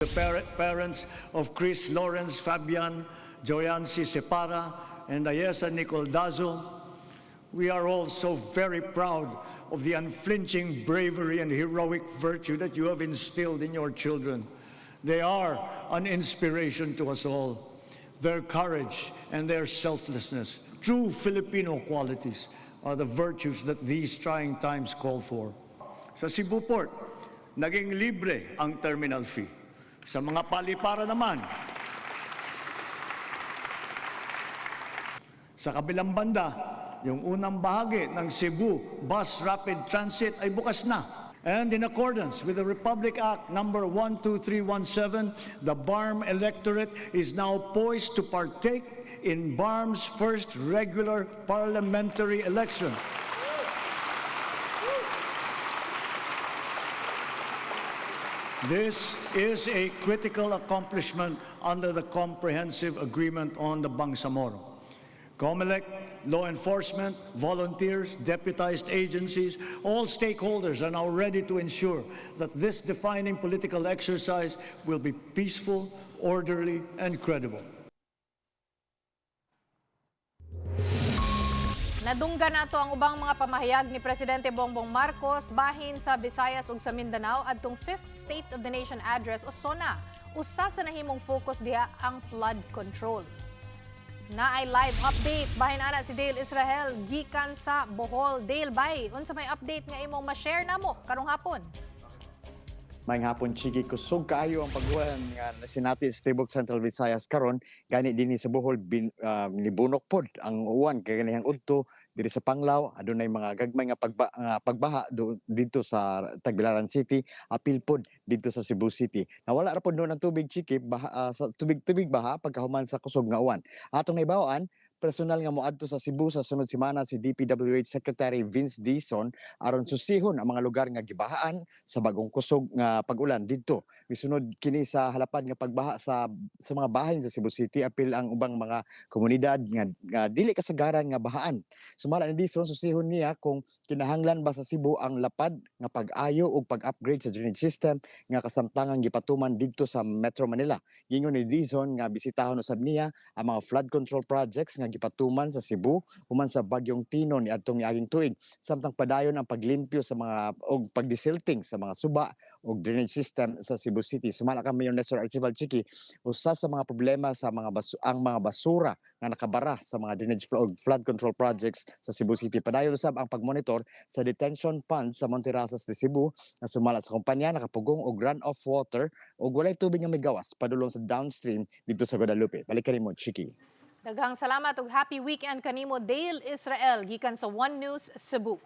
The parents of Chris Lawrence Fabian, Joyansi Separa, and Ayesa Nicoldazo, we are all so very proud of the unflinching bravery and heroic virtue that you have instilled in your children. They are an inspiration to us all. Their courage and their selflessness, true Filipino qualities, are the virtues that these trying times call for. Sa Cebu Port, naging libre ang terminal fee. Sa mga palipara naman, sa kabilang banda, yung unang bahagi ng Cebu Bus Rapid Transit ay bukas na. And in accordance with the Republic Act number 12317, the BARM electorate is now poised to partake in BARM's first regular parliamentary election. This is a critical accomplishment under the Comprehensive Agreement on the Bangsamoro. COMELEC, law enforcement, volunteers, deputized agencies, all stakeholders are now ready to ensure that this defining political exercise will be peaceful, orderly, and credible. Nadunggan nato ang ubang mga pamahayag ni Presidente Bongbong Marcos bahin sa Visayas ug sa Mindanao adtong 5th State of the Nation Address o SONA. Usa sa nahimong focus diha ang flood control. Naay live update bahin ana si Dale Israel gikan sa Bohol. Dale, bay, unsa may update nga imong ma-share namo karong hapon? Maayong hapon, Chigi. Kusog kaayo ang pagbuhan nga sinati sa Tibok Central Visayas karon gani dinhi sa Bohol nibunok pod ang uwan kay ganihang udto diri sa Panglao adunay mga gagmay nga pagbaha dito sa Tagbilaran City, apil pod dito sa Cebu City. Nawala ra pod noon ang tubig, Chiki, sa tubig baha pagkahuman sa kusog nga uwan. Atong naibawaan, personal nga moadto sa Cebu sa sunod semana si DPWH Secretary Vince Dizon aron susihon ang mga lugar nga gibahaan sa bagong kusog nga pag-ulan didto. Misunod kini sa halapad nga pagbaha sa mga bahin sa Cebu City, apil ang ubang mga komunidad nga dili kasagaran nga bahaan. Sumala ni Dizon, susihon niya kung kinahanglan ba sa Cebu ang lapad nga pag-ayo ug pag-upgrade sa drainage system nga kasamtangan gipatuman didto sa Metro Manila. Gingon ni Dizon nga bisitahon usab niya ang mga flood control projects nga gipatuman sa Cebu human sa bagyong Tino ni adtong niaging tuig, samtang padayon ang paglimpyo sa mga og pagdisilting sa mga suba og drainage system sa Cebu City. Sumala ka Mayor Nestor Archival, Chiki, usa sa mga problema sa mga basura nga nakabara sa mga drainage flood control projects sa Cebu City. Padayon usab ang pagmonitor sa detention pond sa Monterrasas de Cebu na sumala sa kumpanya nakapugong og runoff water og walay tubig nga migawas padulong sa downstream dito sa Guadalupe. Balikan nimo, Chiki. Daghang salamat ug happy weekend kanimo Dale Israel gikan sa One News Cebu.